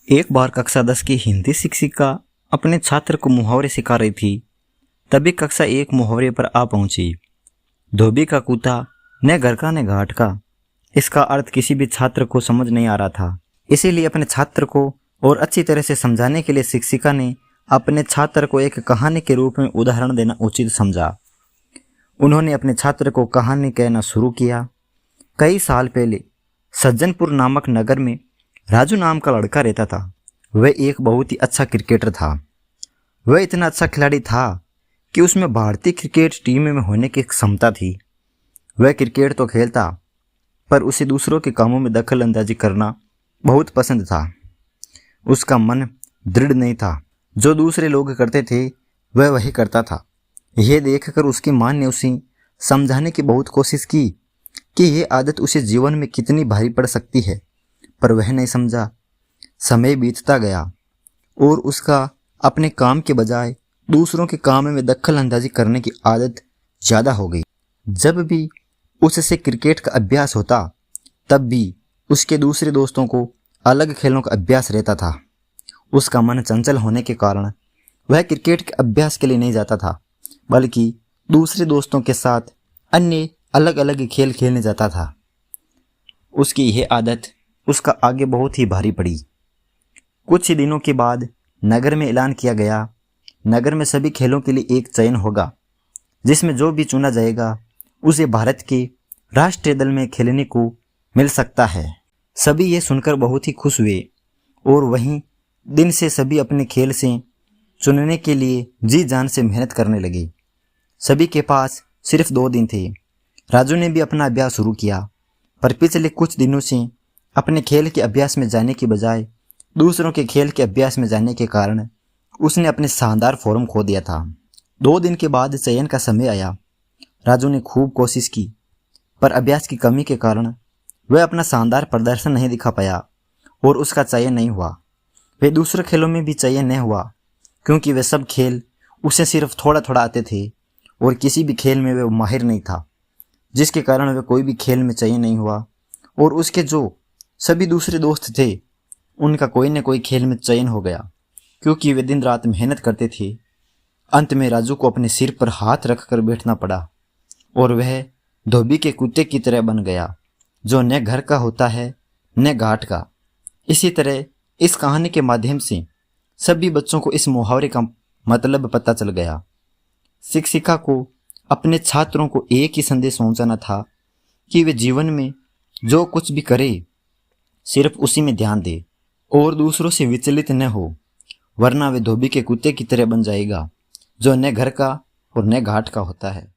एक बार कक्षा 10 की हिंदी शिक्षिका अपने छात्र को मुहावरे सिखा रही थी। तभी कक्षा एक मुहावरे पर आ पहुंची। धोबी का कुत्ता, न घर का न घाट का। इसका अर्थ किसी भी छात्र को समझ नहीं आ रहा था। इसीलिए अपने छात्र को और अच्छी तरह से समझाने के लिए शिक्षिका ने अपने छात्र को एक कहानी के रूप में उदाहरण देना उचित समझा। उन्होंने अपने छात्र को कहानी कहना शुरू किया। कई साल पहले सज्जनपुर नामक नगर में राजू नाम का लड़का रहता था। वह एक बहुत ही अच्छा क्रिकेटर था। वह इतना अच्छा खिलाड़ी था कि उसमें भारतीय क्रिकेट टीम में होने की क्षमता थी। वह क्रिकेट तो खेलता, पर उसे दूसरों के कामों में दखल अंदाजी करना बहुत पसंद था। उसका मन दृढ़ नहीं था। जो दूसरे लोग करते थे वह वही करता था। यह देखकर उसकी मां ने उसे समझाने की बहुत कोशिश की कि यह आदत उसे जीवन में कितनी भारी पड़ सकती है, पर वह नहीं समझा। समय बीतता गया और उसका अपने काम के बजाय दूसरों के काम में दखल अंदाजी करने की आदत ज़्यादा हो गई। जब भी उससे क्रिकेट का अभ्यास होता, तब भी उसके दूसरे दोस्तों को अलग खेलों का अभ्यास रहता था। उसका मन चंचल होने के कारण वह क्रिकेट के अभ्यास के लिए नहीं जाता था, बल्कि दूसरे दोस्तों के साथ अन्य अलग अलग खेल खेलने जाता था। उसकी यह आदत उसका आगे बहुत ही भारी पड़ी। कुछ ही दिनों के बाद नगर में ऐलान किया गया, नगर में सभी खेलों के लिए एक चयन होगा, जिसमें जो भी चुना जाएगा उसे भारत के राष्ट्रीय दल में खेलने को मिल सकता है। सभी ये सुनकर बहुत ही खुश हुए और वहीं दिन से सभी अपने खेल से चुनने के लिए जी जान से मेहनत करने लगे। सभी के पास सिर्फ 2 दिन थे। राजू ने भी अपना अभ्यास शुरू किया, पर पिछले कुछ दिनों से अपने खेल के अभ्यास में जाने की बजाय दूसरों के खेल के अभ्यास में जाने के कारण उसने अपने शानदार फॉर्म खो दिया था। 2 दिन के बाद चयन का समय आया। राजू ने खूब कोशिश की, पर अभ्यास की कमी के कारण वह अपना शानदार प्रदर्शन नहीं दिखा पाया और उसका चयन नहीं हुआ। वह दूसरे खेलों में भी चयन नहीं हुआ, क्योंकि वे सब खेल उसे सिर्फ थोड़ा थोड़ा आते थे और किसी भी खेल में वह माहिर नहीं था, जिसके कारण वह कोई भी खेल में चयन नहीं हुआ। और उसके जो सभी दूसरे दोस्त थे उनका कोई न कोई खेल में चयन हो गया, क्योंकि वे दिन रात मेहनत करते थे। अंत में राजू को अपने सिर पर हाथ रखकर बैठना पड़ा और वह धोबी के कुत्ते की तरह बन गया, जो न घर का होता है न घाट का। इसी तरह इस कहानी के माध्यम से सभी बच्चों को इस मुहावरे का मतलब पता चल गया। शिक्षिका को अपने छात्रों को एक ही संदेश पहुंचाना था कि वे जीवन में जो कुछ भी करे सिर्फ उसी में ध्यान दे और दूसरों से विचलित न हो, वरना वे धोबी के कुत्ते की तरह बन जाएगा, जो न घर का और न घाट का होता है।